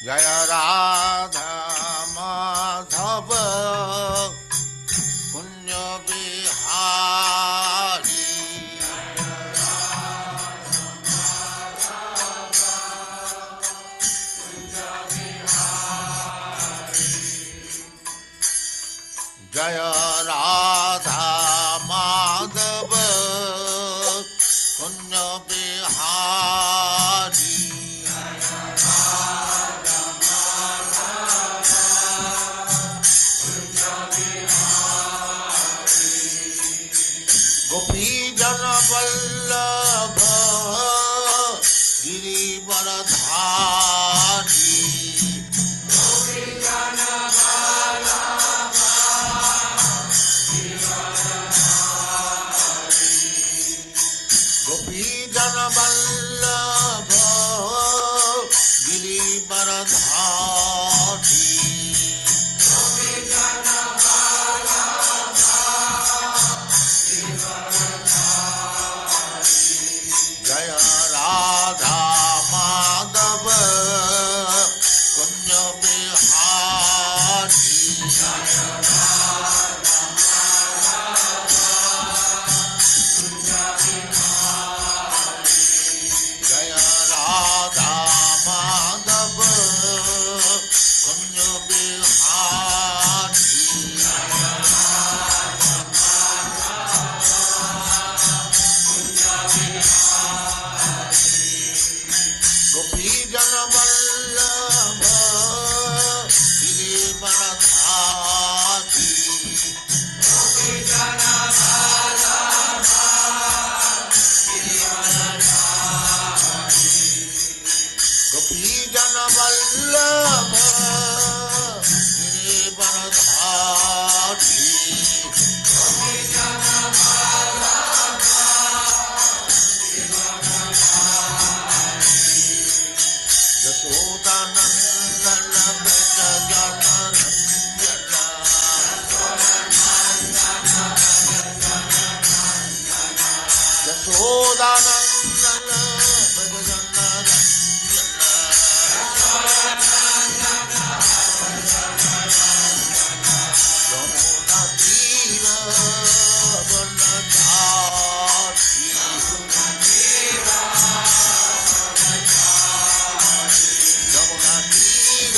जय राधा माधव पुण्य बिहारी जय राधा माधव पुण्य बिहारी गोपी जन वल्लभ गिरिवरधारी गोपी जन वल्लभ गिरिवरधारी जय राधा माधव पुण्य बिहारी जय राधा माधव पुण्य बिहारी गोपी जन वल्लभ गिरिवरधारी गोपी जन वल्लभ गिरिवरधारी यशोदानंदन व्रज जन रंजना यशोदानंदन व्रज जन रंजना यमुना तीर वनचारी यमुना तीर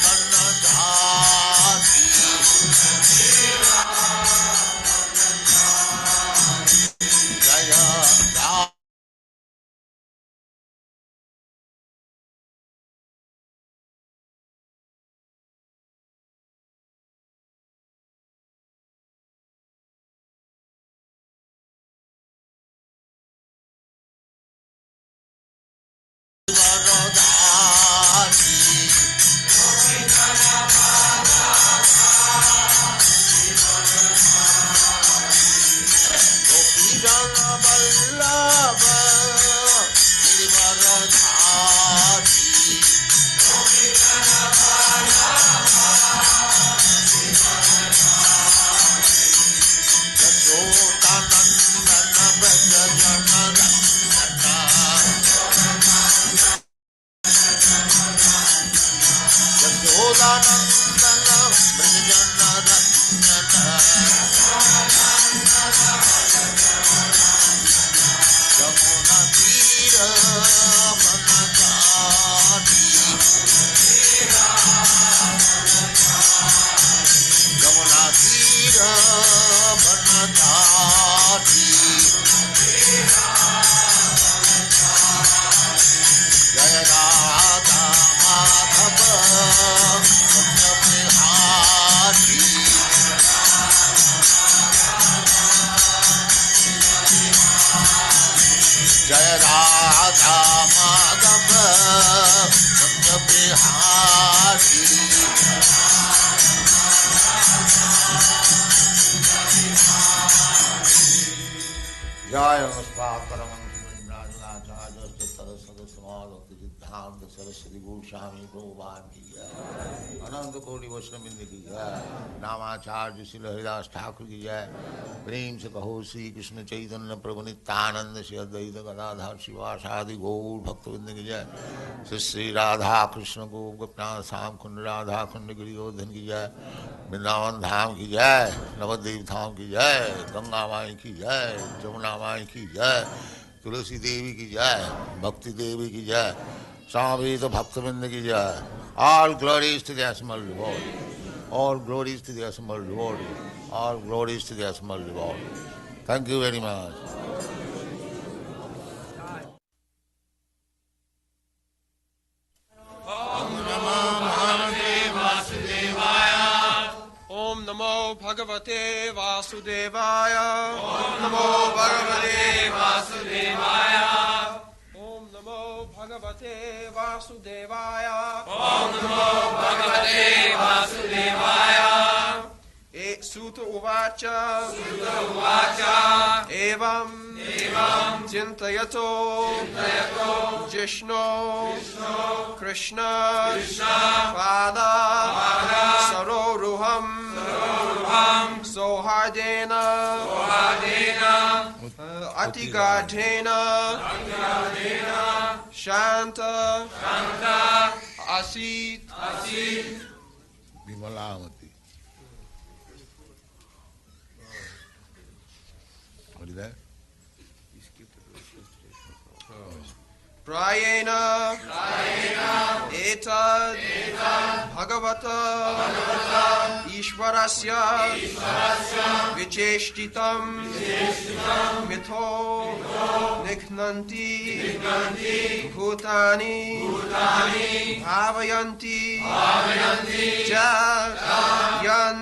वनचारी जय राधा वरधारी गोपी जन वल्लभ गिरिवरधारी यशोदानंदन व्रज जन रंजना यशोदानंदन व्रज जन रंजना यमुना तीर वनचारी यमुना तीर वनचारी जय राधा माधव पुण्य बिहारी जय राधा माधव पुण्य बिहारी जय परमहंस सिद्धांत सरस्वती गोस्वामी प्रभुपाद की जय, अनंत कोटि वैष्णववृंद की जय, नामाचार्य श्री हरिदास ठाकुर की जय। प्रेम से कहो श्री कृष्ण चैतन्य प्रभु नित्यानंद श्री अद्वैत गदाधर शिवासादि गौर भक्तवृंद की जय। श्री श्री राधा कृष्ण को गोपनाथ श्याम कुंड राधा कुंड गिरिवर्धन की जय। वृंदावन धाम की जय, नवद्वीप धाम की जय, गंगा माई की जय, जमुना माई की जय, तुलसी देवी की जय, भक्ति देवी की जय, स्वामी तो भक्तवृंद की जय। All glories to the assembled devotee. All glories to the assembled devotee. All glories to the assembled devotee. Thank you very much. Om Namo Bhagavate Vasudevaya. Om Namo Bhagavate Vasudevaya. Om Namo Bhagavate Vasudevaya. Om Namo Bhagavate Vasudevaya. Sutta Uvacha. Sutta Uvacha. Evam. Evam. Chintayato. Chintayato. Jishno. Jishno. Krishna. Krishna. Pada. Pada. Saroruham. Saroruham. Sohardena. Sohardena. Atigadhena. Atigadhena. Shanta. Shanta. Asit. Asit. Vimalamati. What is that? Prayena. Prayena. Etad. Etad. Bhagavata. Bhagavata. Ishvarasya. Ishvarasya. Vicheshtitam. Vicheshtitam. Mitho. Mitho. Nikhnanti. Nikhnanti. Bhutani. Bhutani. Bhavayanti. Bhavayanti. Ja. Yan.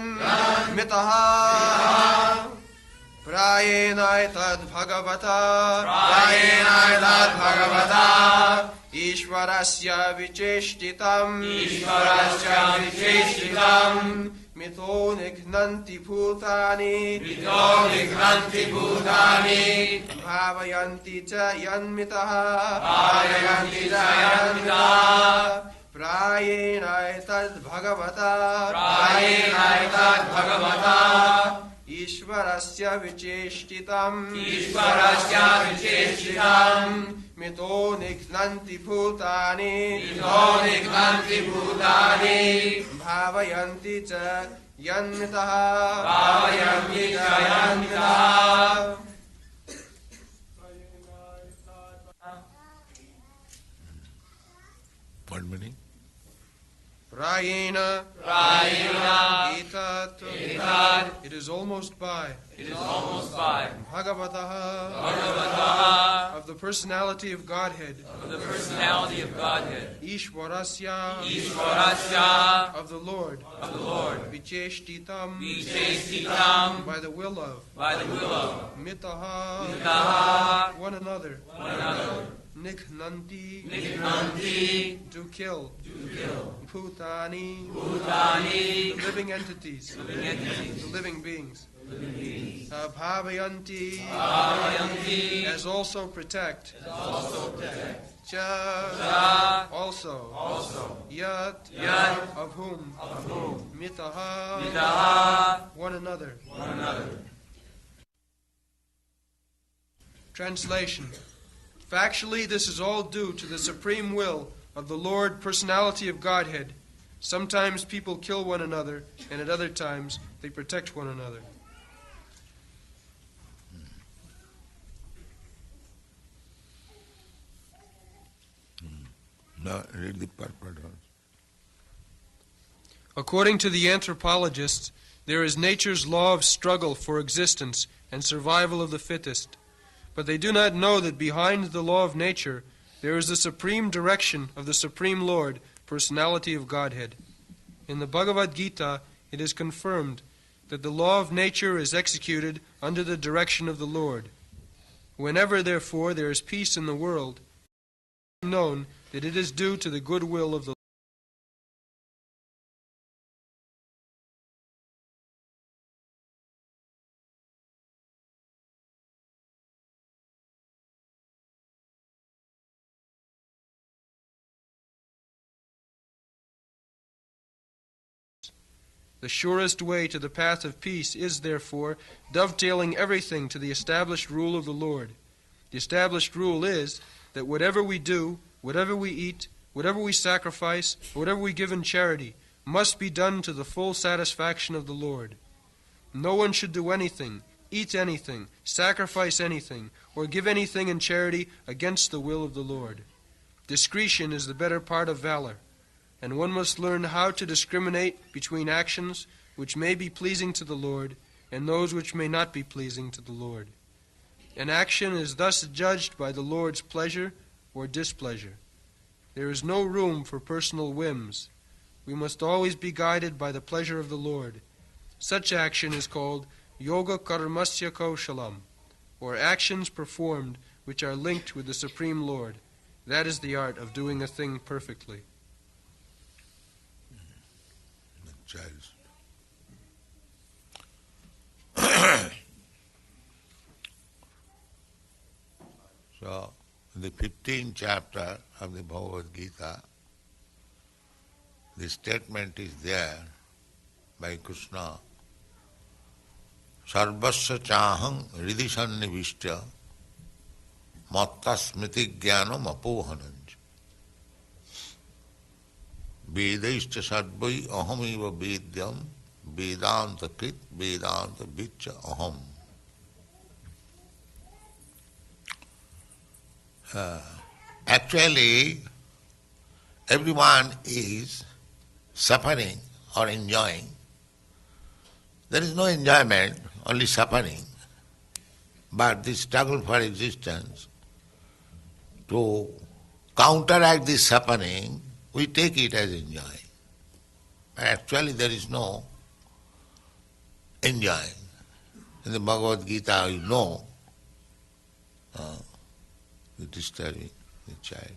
Mitaha. Prayena etad bhagavata. Prayena etad bhagavata. Ishvarasya vicheshtitam. Ishvarasya vicheshtitam. Mitho nikhnanti bhutani. Mitho nikhnanti bhutani. Bhavayanti cha yanmitaha. Bhavayanti cha yanmitaha. Prayena etad bhagavata. Prayena etad bhagavata. Ishvarasya vicheshtitam. Ishvarasya vicheshtitam. Mito nikhnanti bhutani. Mito nikhnanti bhutani. Bhavayanti cha yanmitaha. Bhavayanti cha yanmitaha. What meaning? Prayena. Prayena. Etat. Etat. It is almost by. It is almost by. Bhagavataha. Bhagavataha. Of the personality of Godhead. Of the personality of Godhead. Ishwarasya. Ishvarasya. Of the Lord. Of the Lord. Vicheshtitam. Vicheshtitam. By the will of. By the will of. Mitaha. Mitaha. One another. One another. Nikhnanti. Nikhnanti. To kill. To kill. Bhutani. Bhutani. The living entities. Living entities. The living beings. Living beings. Bhavayanti. Bhavayanti. As also protect. As also protect. Cha. Cha. Also. Also. Yat. Yat. Of whom. Of whom. Mitaha. Mitaha. One another. One another. Translation. Factually, this is all due to the supreme will of the Lord, personality of Godhead. Sometimes people kill one another, and at other times they protect one another. Now read the purport. According to the anthropologists, there is nature's law of struggle for existence and survival of the fittest. But they do not know that behind the law of nature there is the supreme direction of the Supreme Lord, personality of Godhead. In the Bhagavad Gita, it is confirmed that the law of nature is executed under the direction of the Lord. Whenever, therefore, there is peace in the world, it is known that it is due to the good will of the The surest way to the path of peace is, therefore, dovetailing everything to the established rule of the Lord. The established rule is that whatever we do, whatever we eat, whatever we sacrifice, or whatever we give in charity, must be done to the full satisfaction of the Lord. No one should do anything, eat anything, sacrifice anything, or give anything in charity against the will of the Lord. Discretion is the better part of valor, and one must learn how to discriminate between actions which may be pleasing to the Lord and those which may not be pleasing to the Lord. An action is thus judged by the Lord's pleasure or displeasure. There is no room for personal whims. We must always be guided by the pleasure of the Lord. Such action is called Yoga Karmasya Kaushalam, or actions performed which are linked with the Supreme Lord. That is the art of doing a thing perfectly. Child. So, in the 15th chapter of the Bhagavad Gita, the statement is there by Krishna, Sarvasya chaham ridisannivishya matta smriti jnanam apohananj vedaischa sadvai ahamiva vedyam vedanta krit vedanta vicha aham. Actually, everyone is suffering or enjoying. There is no enjoyment, only suffering. But the struggle for existence, to counteract this suffering, we take it as enjoying. Actually, there is no enjoying. In the Bhagavad Gita, you know, the disturbing the child.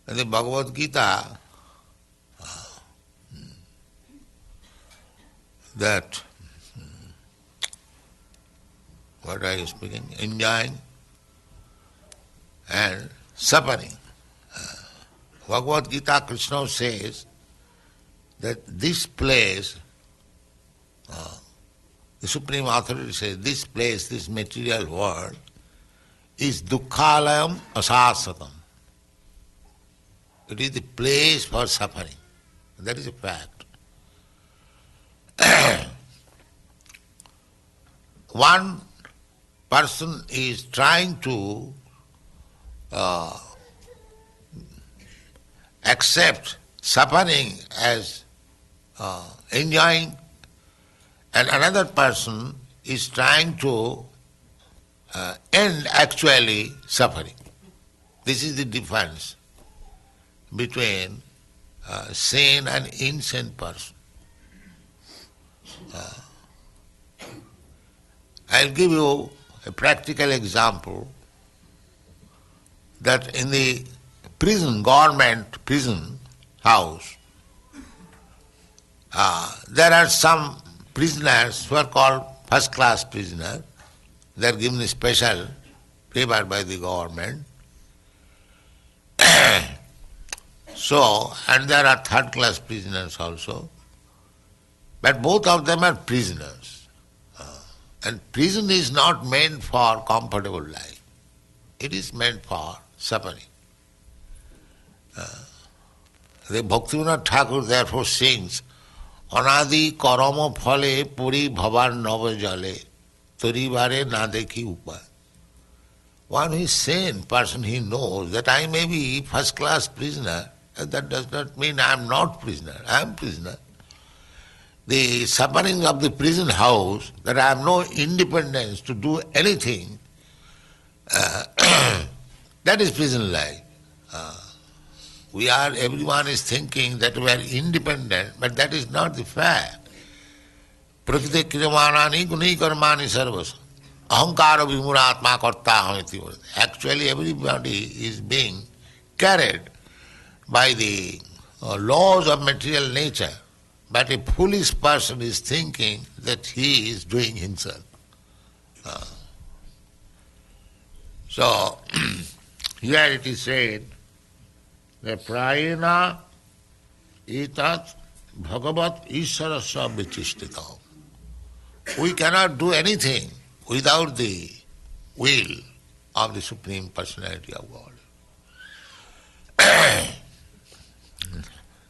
In the Bhagavad Gita, that, what are you speaking? Enjoying and suffering. Bhagavad Gita, Krishna says that this place, the Supreme Authority says, this place, this material world, is dukkhalayam asasatam. It is the place for suffering. That is a fact. One person is trying to accept suffering as enjoying, and another person is trying to end actually suffering. This is the difference between sane and insane person. I'll give you a practical example that in the prison, government prison house, there are some prisoners who are called first class prisoners. They are given a special favor by the government. So, and there are third class prisoners also. But both of them are prisoners. And prison is not meant for comfortable life. It is meant for suffering. The Bhaktivinoda Thakur therefore sings, Anadi karama phale puri bhavan nava jale toribare na dekhi upa. One who is sane person, he knows that I may be first class prisoner, and that does not mean I am not prisoner. I am prisoner. The suffering of the prison house, that I have no independence to do anything, that is prison life. Everyone is thinking that we are independent, but that is not the fact. Prakriti kriyamanani guni karmani sarvas. Ahankara vimuratma karta hamiti. Actually, everybody is being carried by the laws of material nature. But a foolish person is thinking that he is doing himself. So, here it is said Prayena etat Bhagavat Ishwarasya vichistita. We cannot do anything without the will of the Supreme Personality of God.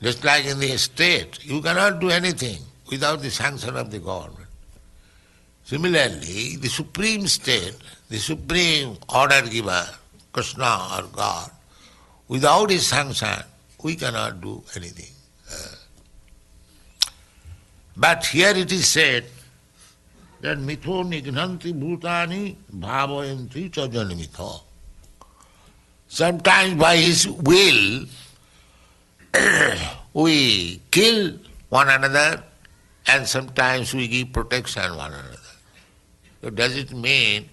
Just like in the state, you cannot do anything without the sanction of the government. Similarly, the supreme state, the supreme order giver, Krishna or God, without his sanction, we cannot do anything. But here it is said that mitho nignanti bhutani bhavayanti cha janmitho. Sometimes by his will we kill one another and sometimes we give protection one another. So does it mean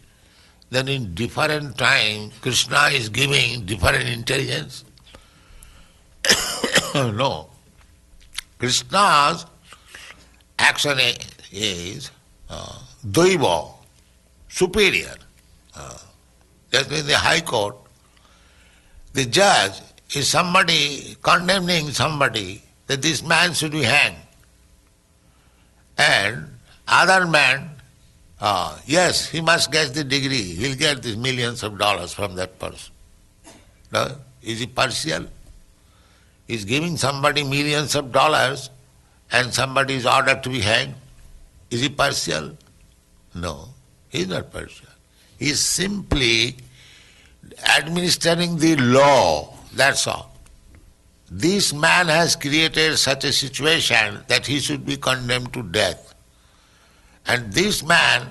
that in different time Krishna is giving different intelligence? No. Krishna's action is Daiva, superior. Just in the High Court, the judge is somebody condemning somebody that this man should be hanged. And other man, yes, he must get the degree, he'll get these millions of dollars from that person. No? Is he partial? He's giving somebody millions of dollars and somebody is ordered to be hanged. Is he partial? No, he is not partial. He is simply administering the law, that's all. This man has created such a situation that he should be condemned to death. And this man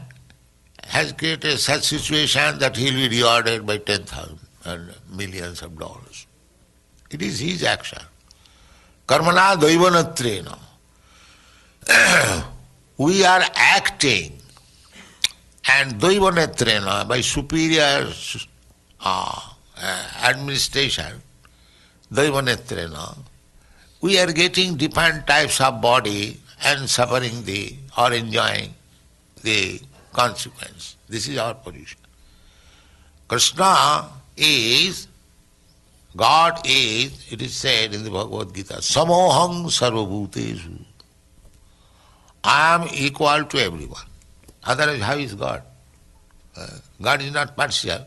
has created such situation that he will be rewarded by 10,000 and millions of dollars. It is his action. Karmana daivanatrena. We are acting, and daivanatrena, by superior administration, daivanatrena, we are getting different types of body and suffering or enjoying the consequence. This is our position. Krishna is, God is, it is said in the Bhagavad Gita, samoham sarvabhutesu. I am equal to everyone. Otherwise, how is God? God is not partial,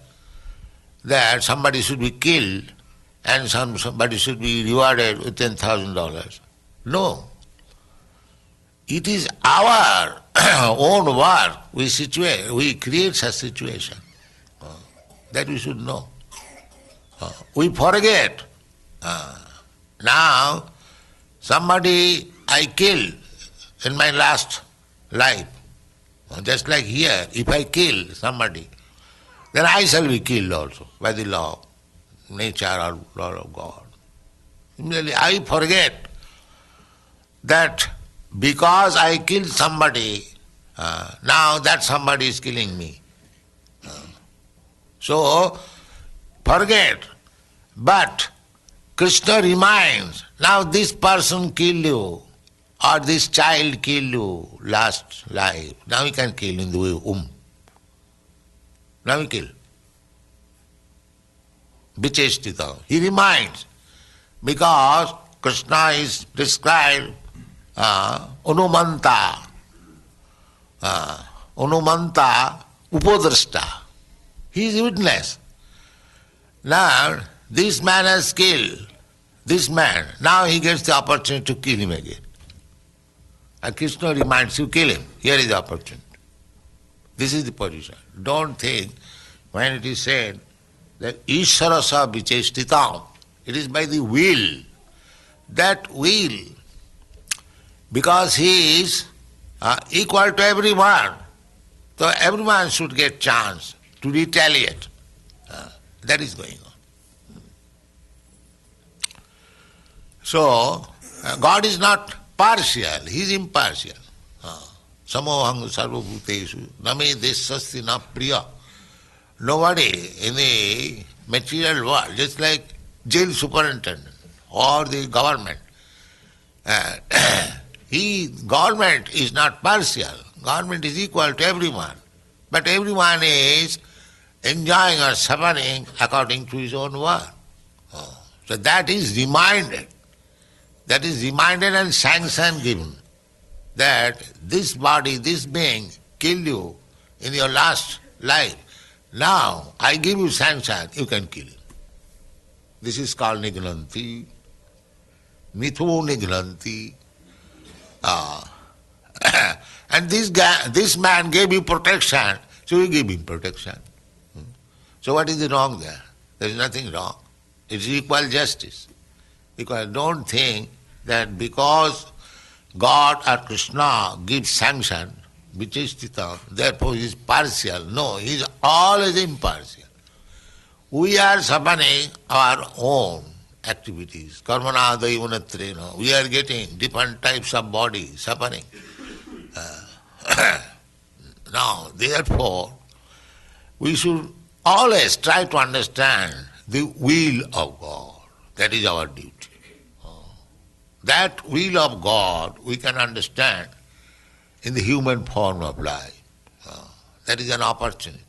that somebody should be killed and somebody should be rewarded with $10,000. No. It is our own work. We create such situation. That we should know. We forget. Now, somebody I killed in my last life. Just like here, if I kill somebody, then I shall be killed also by the law of nature or law of God. Similarly, I forget that because I killed somebody, now that somebody is killing me. So, forget. But Krishna reminds, now this person killed you, or this child killed you last life. Now we can kill in the womb. Now we kill. Vichestita. He reminds, because Krishna is described Anumanta Upodrashta. He is witness. Now this man has killed this man. Now he gets the opportunity to kill him again. And Krishna reminds you, kill him. Here is the opportunity. This is the position. Don't think when it is said that Ishwarasa vichestitam, it is by the will. That will, because he is equal to everyone, so everyone should get chance to retaliate. That is going on. So, God is not partial, he is impartial. Samohang sarvabhuteshu name desasthi na priya. Nobody in the material world, just like jail superintendent or the government, government is not partial. Government is equal to everyone. But everyone is enjoying or suffering according to his own work. So that is reminded. That is reminded and sanction given that this body, this being killed you in your last life. Now I give you sanction, you can kill it. This is called Nignanti. Mithu Nignanti. And this man gave you protection, so you give him protection. So what is wrong there? There is nothing wrong. It's equal justice. Because don't think that because God or Krishna gives sanction, vichestitam, therefore he is partial. No, he is always impartial. We are suffering our own activities. Karmana daivunatrena. We are getting different types of body suffering. Now, therefore, we should always try to understand the will of God. That is our duty. That will of God we can understand in the human form of life. That is an opportunity.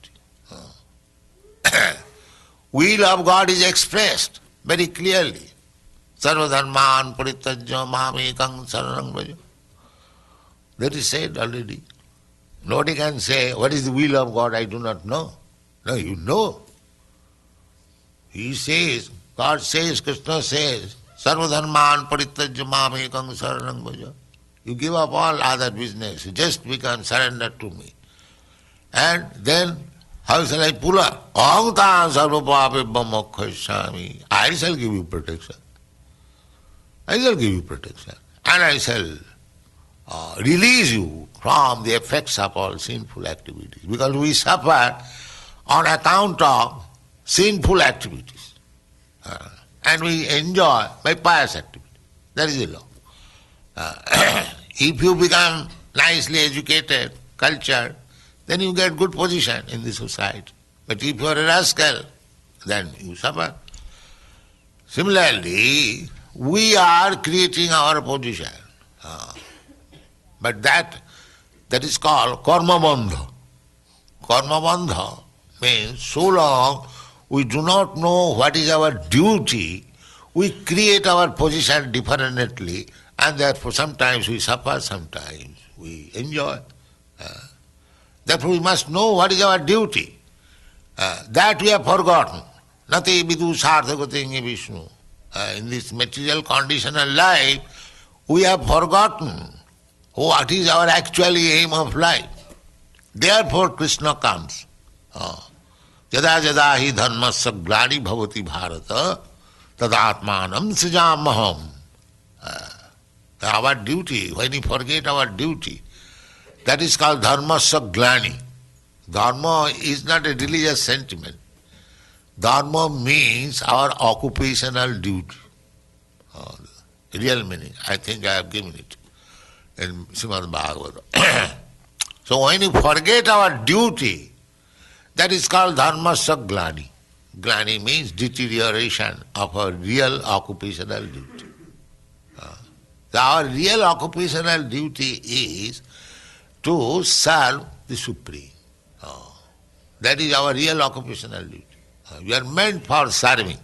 Will of God is expressed very clearly. Sarvadharman parityajya mamekam saranam vraja. That is said already. Nobody can say, what is the will of God, I do not know. No, you know. He says, God says, Krishna says, Sarvadharman parityajya mamekam saranam vraja. You give up all other business, you just become surrendered to me. And then, how shall I pull up? Aham tam sarvapapebham mokkhasyami. I shall give you protection. I shall give you protection. And I shall release you from the effects of all sinful activities. Because we suffer on account of sinful activities. And we enjoy by pious activities. That is the law. If you become nicely educated, cultured, then you get good position in the society. But if you are a rascal, then you suffer. Similarly, we are creating our position. But that is called karma bandha. Karma bandha means so long we do not know what is our duty, we create our position differently, and therefore sometimes we suffer, sometimes we enjoy. Therefore we must know what is our duty. That we have forgotten. Nati vidu sarthagatinge Vishnu. In this material conditional life, we have forgotten what is our actual aim of life. Therefore Krishna comes. Jada jada hi dharmasya glani bhavati bharata tadatmanam srijamaham. Our duty, when we forget our duty, that is called dharmasya glani. Dharma is not a religious sentiment. Dharma means our occupational duty. Real meaning, I think I have given it in Srimad Bhagavat. So when you forget our duty, that is called dharmasya glani. Glani means deterioration of our real occupational duty. Our real occupational duty is to serve the Supreme. That is our real occupational duty. We are meant for serving.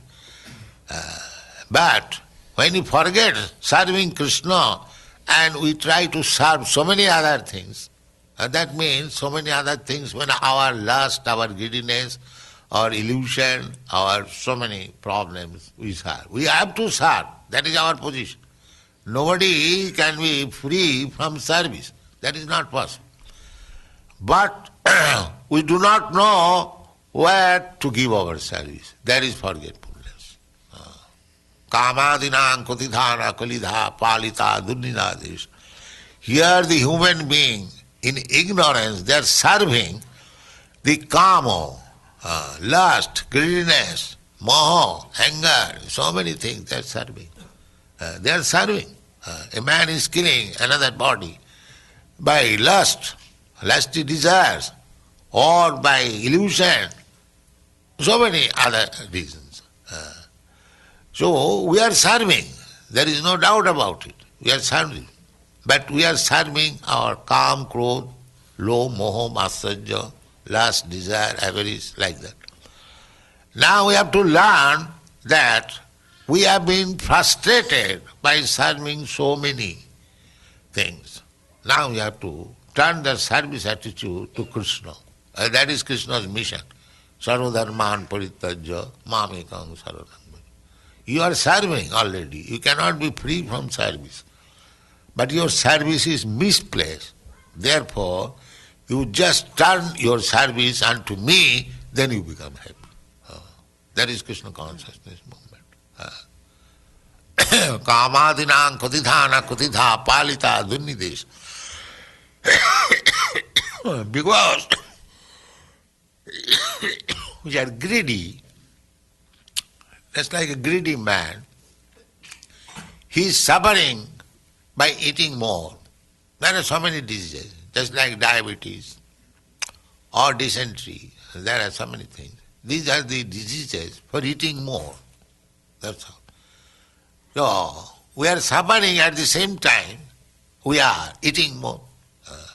But when we forget serving Krishna and we try to serve so many other things, that means so many other things when our lust, our greediness, our illusion, our so many problems we serve. We have to serve. That is our position. Nobody can be free from service. That is not possible. But we do not know where to give our service. That is forgetfulness. Kamadinam kotidhana kalidha palita dunninadesh. Here the human being, in ignorance, they are serving the kama, lust, greediness, moha, anger, so many things they are serving. They are serving. A man is killing another body by lust, lusty desires, or by illusion, so many other reasons. So we are serving. There is no doubt about it. We are serving. But we are serving our calm, krodh, lobh, moha, matsarya, lust, desire, avarice, like that. Now we have to learn that we have been frustrated by serving so many things. Now we have to turn the service attitude to Krishna. That is Krishna's mission. Sarvadharman parityajya mamekam saranam. You are serving already. You cannot be free from service. But your service is misplaced. Therefore, you just turn your service unto me, then you become happy. That is Krishna consciousness movement. Kamadinam kutidhana kutidha palita dunnidesh. Because we are greedy, just like a greedy man, he is suffering by eating more. There are so many diseases, just like diabetes or dysentery. There are so many things. These are the diseases for eating more. That's all. So, we are suffering at the same time, we are eating more.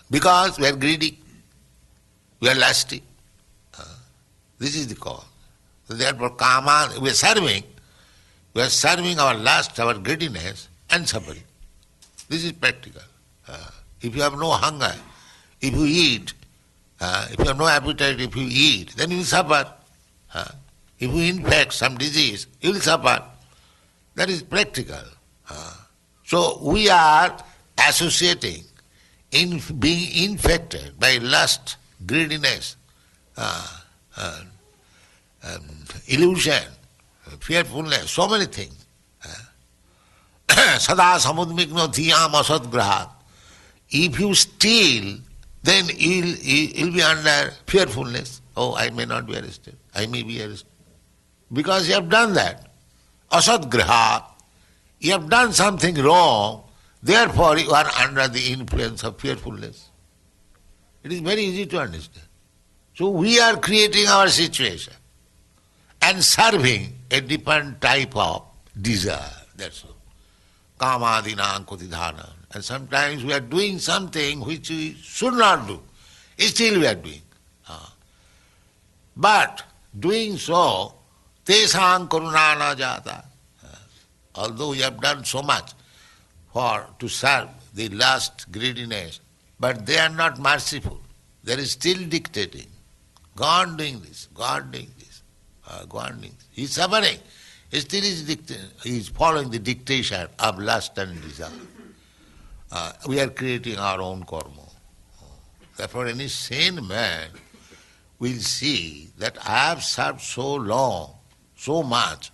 Because we are greedy, we are lusty. This is the cause. So therefore, kama, we are serving our lust, our greediness, and suffering. This is practical. If you have no hunger, if you eat, if you have no appetite, if you eat, then you will suffer. If you infect some disease, you will suffer. That is practical. So we are associating in being infected by lust, greediness, illusion, fearfulness, so many things. Sada samudmigno dhiyam asadgrahat. If you steal, then you'll be under fearfulness. Oh, I may not be arrested. I may be arrested. Because you have done that. Asadgrahat. You have done something wrong. Therefore, you are under the influence of fearfulness. It is very easy to understand. So we are creating our situation and serving a different type of desire. That's all. Kamadinam kutidhana. And sometimes we are doing something which we should not do. Still we are doing. But doing so, tesang karunana jata. Although we have done so much to serve the lust, greediness, but they are not merciful. They are still dictating. Go on doing this, go on doing this, go on doing this. He is suffering. He still is following the dictation of lust and desire. We are creating our own karma. Therefore, any sane man will see that I have served so long, so much,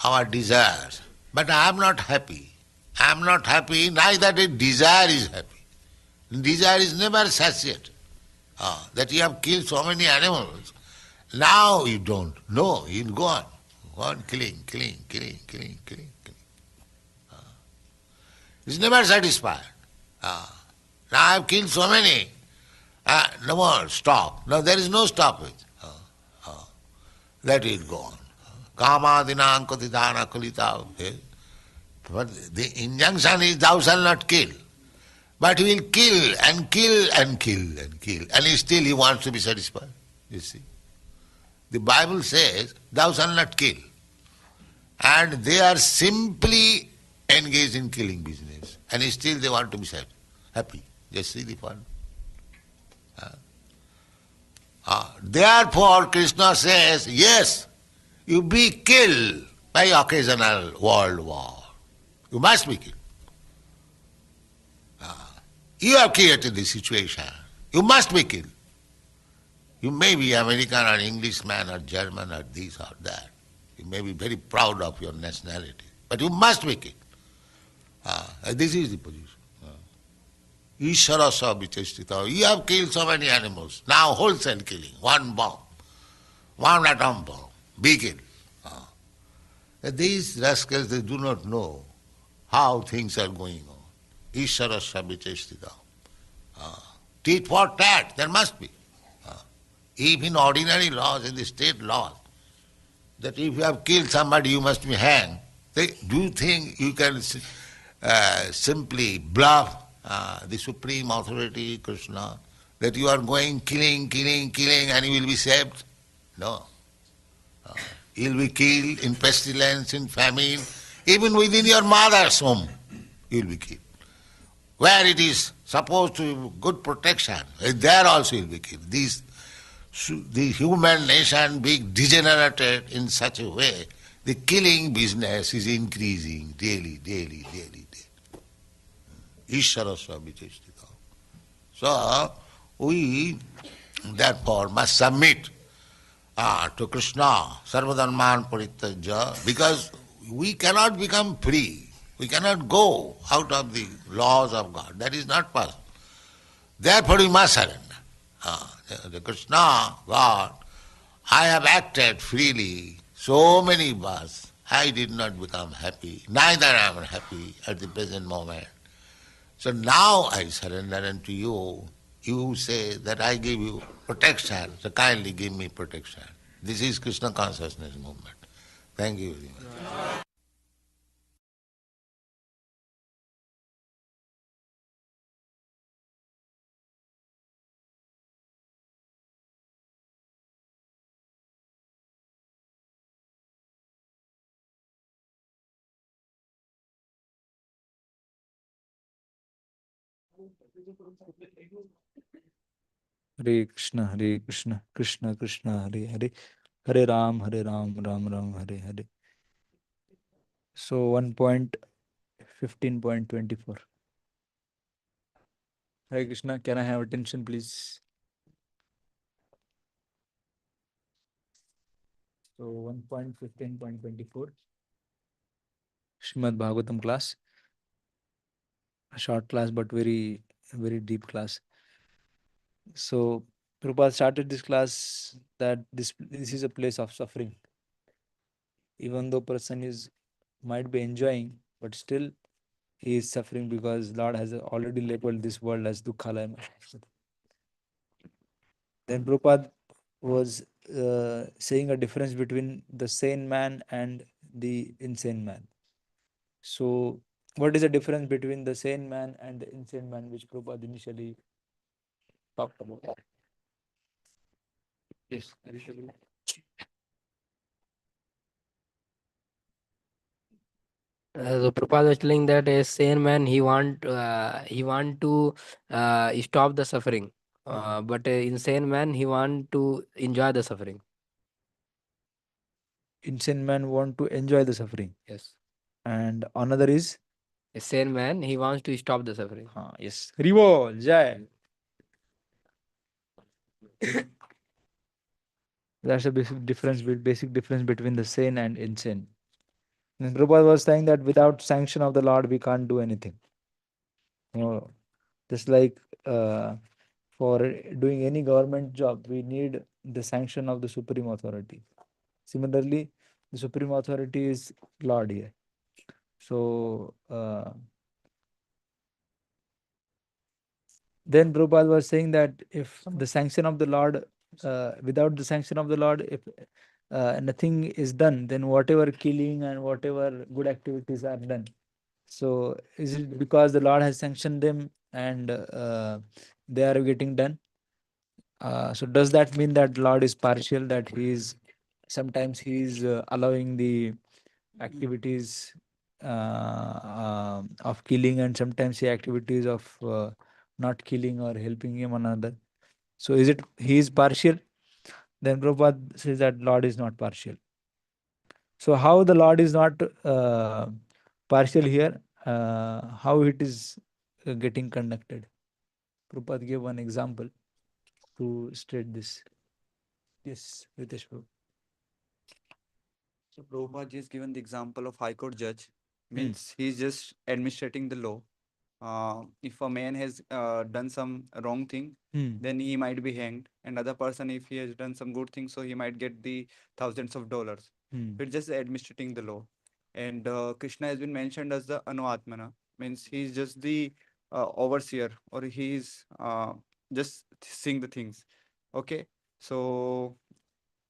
our desires, but I am not happy. I am not happy, neither the desire is happy. Desire is never satiated. That you have killed so many animals, now you don't. No, you'll go on killing. It's never satisfied. Now I have killed so many, no more, stop. Now there is no stoppage. That will go on. Kama dinam katidana kalita. But the injunction is thou shalt not kill. But he will kill and kill and kill and kill. And still he wants to be satisfied. You see. The Bible says, thou shalt not kill. And they are simply engaged in killing business. And still they want to be happy. Just see the fun. Therefore Krishna says, yes, you be killed by occasional world war. You must be killed. You have created the situation. You must be killed. You may be American or Englishman or German or this or that. You may be very proud of your nationality. But you must be killed. This is the position. Ishara sabhichestita. You have killed so many animals. Now wholesale killing. One bomb. One atom bomb. Be killed. These rascals, they do not know how things are going on. Ishara sabhichestita. Tit for tat, there must be. If in ordinary laws, in the state laws, that if you have killed somebody, you must be hanged, do you think you can simply bluff the supreme authority, Krishna, that you are going killing, and you will be saved? No. You'll be killed in pestilence, in famine, even within your mother's home, you'll be killed. Where it is supposed to be good protection, there also you'll be killed. The human nation being degenerated in such a way, the killing business is increasing daily, daily, daily, daily. Ishvara Swabhiteshtita. So, we therefore must submit to Krishna, Sarvadharman Parityajya, because we cannot become free. We cannot go out of the laws of God. That is not possible. Therefore we must surrender. The Krishna, God, I have acted freely so many births. I did not become happy. Neither am I happy at the present moment. So now I surrender unto you. You say that I give you protection, so kindly give me protection. This is Krishna consciousness movement. Thank you very much. Hare Krishna, Hare Krishna, Krishna Krishna, Hare Hare, Hare Ram, Hare Ram, Ram Ram, Hare Hare. So 1.15.24. Hare Krishna, can I have attention, please? So 1.15.24. Srimad Bhagavatam class. A short class, but very, very deep class. So Prabhupada started this class that this is a place of suffering. Even though person is might be enjoying, but still he is suffering because Lord has already labeled this world as Dukhalaya. Then Prabhupada was saying a difference between the sane man and the insane man. So, what is the difference between the sane man and the insane man, which Prabhupada initially talked about? Yes, Arisha. So Prabhupada was telling that a sane man he want to stop the suffering, but a insane man he want to enjoy the suffering. Insane man want to enjoy the suffering. Yes. And another is? A sane man he wants to stop the suffering. Yes. Haribo, Jai. That's the basic difference between the sane and insane. And Prabhupada was saying that without sanction of the Lord, we can't do anything. Just like for doing any government job, we need the sanction of the Supreme Authority. Similarly, the Supreme Authority is Lord here. So, then Prabhupada was saying that if the sanction of the Lord, without the sanction of the Lord, if nothing is done, then whatever killing and whatever good activities are done. So is it because the Lord has sanctioned them and they are getting done? So does that mean that Lord is partial, that he is sometimes he is allowing the activities of killing and sometimes the activities of not killing or helping him another? So is it he is partial? Then Prabhupada says that Lord is not partial. So how the Lord is not partial here? How it is getting conducted? Prabhupada gave one example to state this. Yes, Ritesh Prabhu. So Prabhupada just given the example of High Court judge, means he's just administrating the law. If a man has done some wrong thing, then he might be hanged. And other person, if he has done some good thing, so he might get the thousands of dollars. It's just administrating the law. And Krishna has been mentioned as the Anuatmana, means he's just the overseer, or he's just seeing the things. Okay, so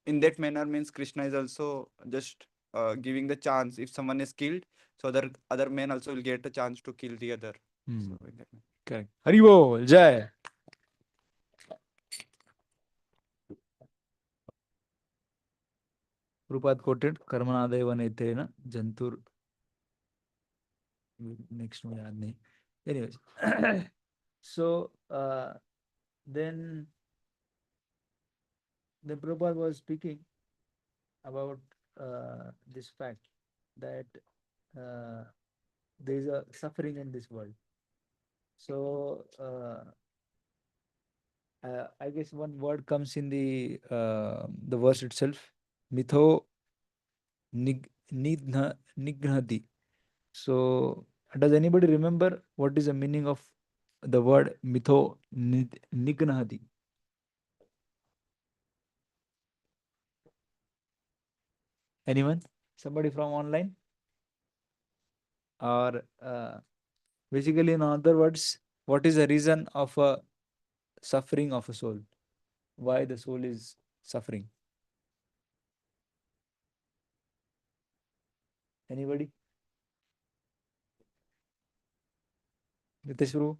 in that manner means Krishna is also just giving the chance if someone is killed, so other men also will get a chance to kill the other. So in that manner. Correct. Haribo, Jai. Prabhupada quoted Karmanadeva Netena Jantur. Next one, yaad nahi. Anyways, so then the Prabhupada was speaking about this fact that there is a suffering in this world. So I guess one word comes in the verse itself, mitho nignati. So does anybody remember what is the meaning of the word mitho nignati? Anyone? Somebody from online? Or basically, in other words, what is the reason of a suffering of a soul? Why the soul is suffering? Anybody? Nitesh Prabhu?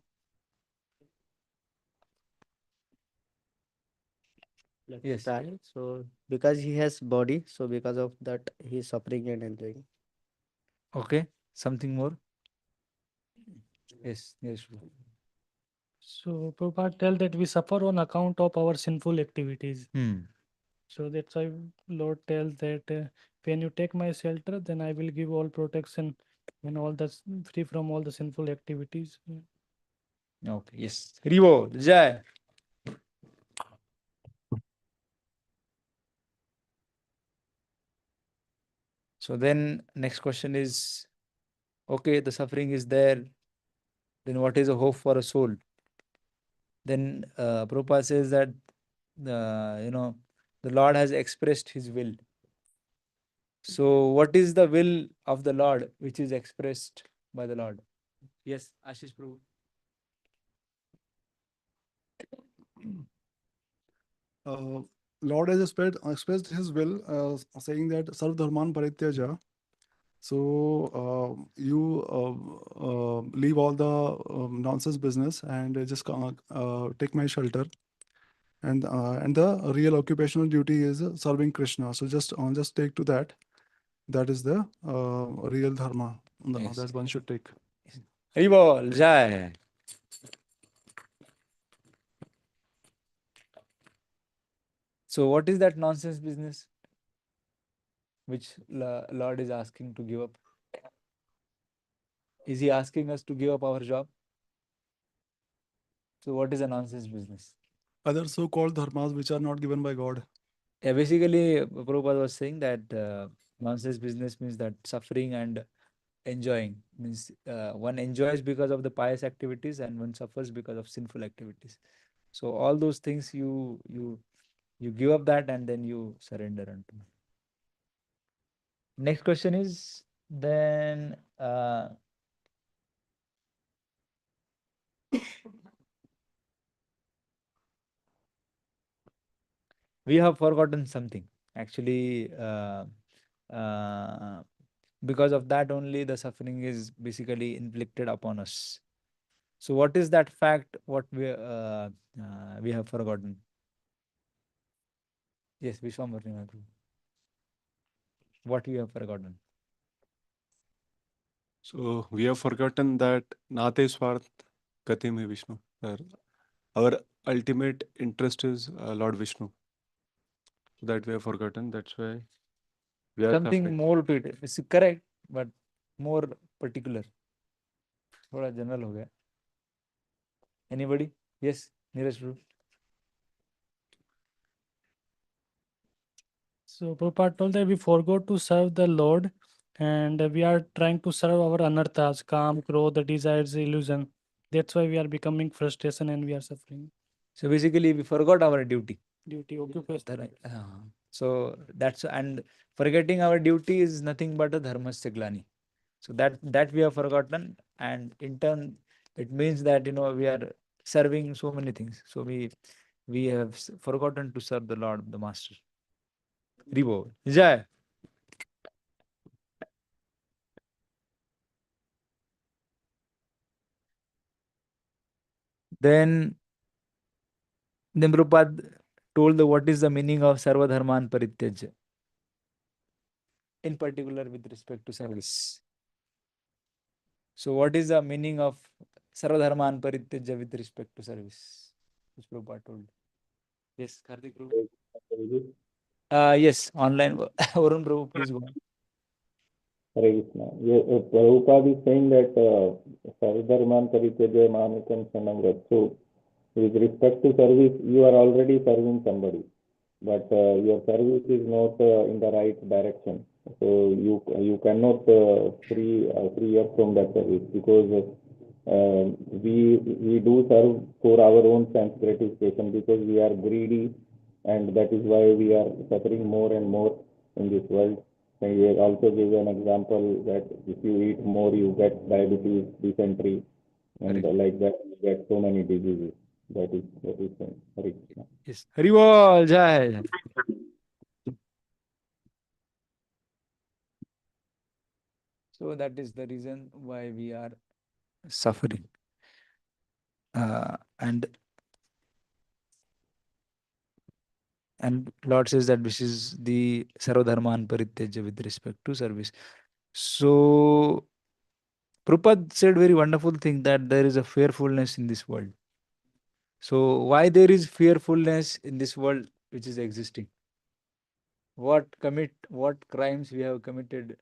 Yes. Lifestyle. So because he has body, so because of that he is suffering and enjoying. Okay. Something more? Yes. Yes. Prabhu. So Prabhupada tell that we suffer on account of our sinful activities. So that's why Lord tells that when you take my shelter, then I will give all protection and all that's free from all the sinful activities. Okay. Yes. Rivo. Jai. So then next question is, okay, the suffering is there. Then what is the hope for a soul? Then Prabhupada says that the Lord has expressed his will. So what is the will of the Lord which is expressed by the Lord? Yes, Ashish Prabhu. Lord has expressed his will, saying that Sarv Dharman Parityaja. So you leave all the nonsense business and just take my shelter. And the real occupational duty is serving Krishna. So just take to that. That is the real dharma that one should take. Haribol, Jai. So what is that nonsense business which Lord is asking to give up? Is he asking us to give up our job? So what is a nonsense business? Other so-called dharmas which are not given by God. Yeah, basically, Prabhupada was saying that nonsense business means that suffering and enjoying means one enjoys because of the pious activities and one suffers because of sinful activities. So all those things you give up that and then you surrender unto me. Next question is then we have forgotten something actually. Because of that only the suffering is basically inflicted upon us. So what is that fact what we have forgotten? Yes, Vishwambar. What we have forgotten? So we have forgotten that Nate Swarth Gati Mein Vishnu. Our ultimate interest is Lord Vishnu. That we have forgotten. That's why we are Something suffering. more to it. It's correct, but more particular. थोड़ा general हो गया. Anybody? Yes, Neeraj Bro. So Prabhupada told that we forgot to serve the Lord and we are trying to serve our anarthas, calm, krodha, desires, illusion. That's why we are becoming frustration and we are suffering. So basically, we forgot our duty. Duty, occupation. So that's and forgetting our duty is nothing but a dharmasya glani. So that we have forgotten, and in turn, it means that we are serving so many things. So we have forgotten to serve the Lord, the Master. Ribo, Jai. Then Prabhupada told what is the meaning of Sarva Dharman Parityajya. in particular with respect to service. So what is the meaning of Sarvadharman Parityajya with respect to service? Which Prabhupada told. Yes, Karthik Prabhu. Yes, online. Varun Prabhu, please go on. Hare Krishna. Prabhupada is saying that Sarvadharman Parityaja Mamikam Sanamrat. So, with respect to service, you are already serving somebody, but your service is not in the right direction. So you cannot free up from that service, because we do serve for our own sense gratification, because we are greedy, and that is why we are suffering more and more in this world. And he also gives an example that if you eat more, you get diabetes, dysentery, and like that you get so many diseases. That is Hare Krishna. Yes. Hari Bol, Jai. So that is the reason why we are suffering. And Lord says that this is the Sarvadharman Parityajya with respect to service. So Prabhupada said very wonderful thing that there is a fearfulness in this world. So why there is fearfulness in this world which is existing? What crimes we have committed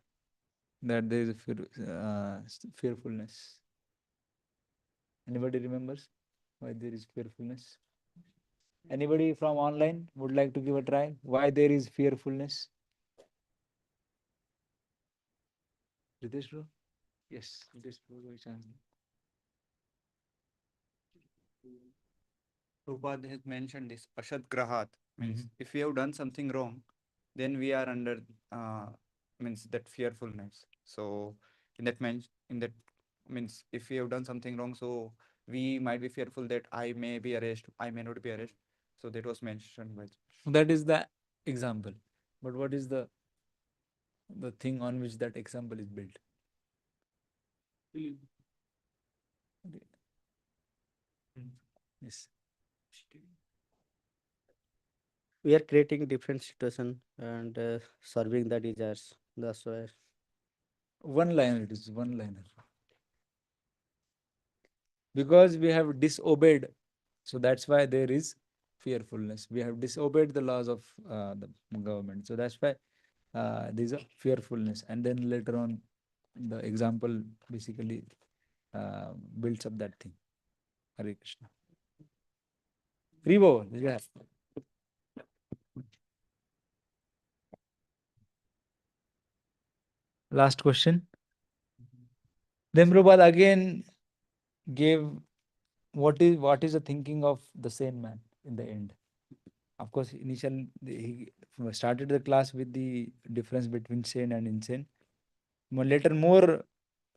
that there is a fearfulness? Anybody remembers why there is fearfulness? Anybody from online would like to give a try? Why there is fearfulness? Ritesh bro? Yes, Ritesh bro. Prabhupada has mentioned this Ashad Grahat, means if we have done something wrong, then we are under means that fearfulness. So in that means if we have done something wrong, so we might be fearful that I may be arrested, I may not be arrested. So that was mentioned by. That is the example. But what is the thing on which that example is built? Yes. We are creating different situation and serving the desires. That's why. One liner it is, one liner. Because we have disobeyed, so that's why there is fearfulness. We have disobeyed the laws of the government. So that's why there is a fearfulness. And then later on, the example basically builds up that thing. Hare Krishna. Rivo, yeah. Last question. Then Prabhupada again gave what is the thinking of the sane man in the end. Of course, initially he started the class with the difference between sane and insane. But later, more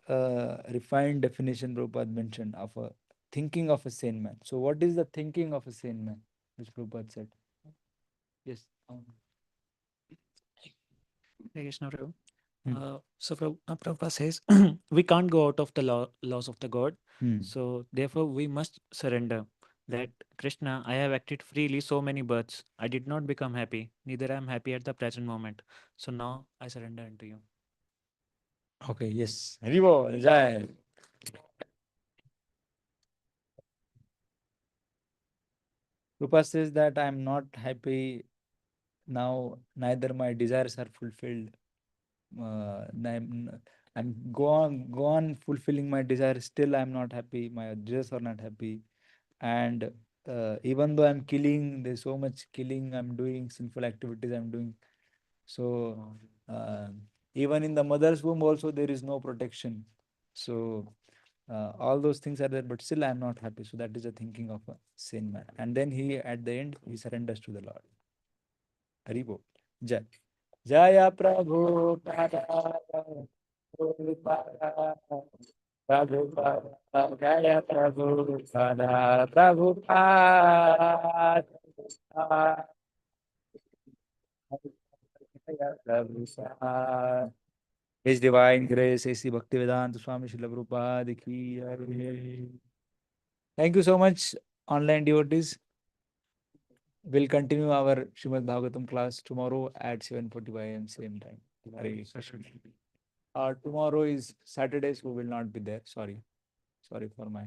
refined definition Prabhupada mentioned of a thinking of a sane man. So, what is the thinking of a sane man, which Prabhupada said? Yes. Hare Krishna, Prabhu. Prabhupada says we can't go out of the laws of the God. So therefore we must surrender. That Krishna, I have acted freely so many births. I did not become happy. Neither I am happy at the present moment. So now I surrender unto you. Okay, yes. Haribo, Jai. Prabhupada says that I am not happy now, neither my desires are fulfilled. I'm go on fulfilling my desires. Still, I'm not happy. My desires are not happy, and even though I'm killing, there's so much killing I'm doing, sinful activities I'm doing. So even in the mother's womb, also there is no protection. So all those things are there, but still I'm not happy. So that is the thinking of a sane man. And then he, at the end, he surrenders to the Lord. Haribo. Jai. Jaya Prabhu Prabhupada, Jaya Prabhupada, Prabhupada, Prabhupada. His Divine Grace, A.C. Bhaktivedanta Swami Srila Prabhupada ki jai. Thank you so much, online devotees. We'll continue our Srimad Bhagavatam class tomorrow at 7:45 AM, same time. Hare Krishna. Tomorrow is Saturday, so we will not be there. Sorry for my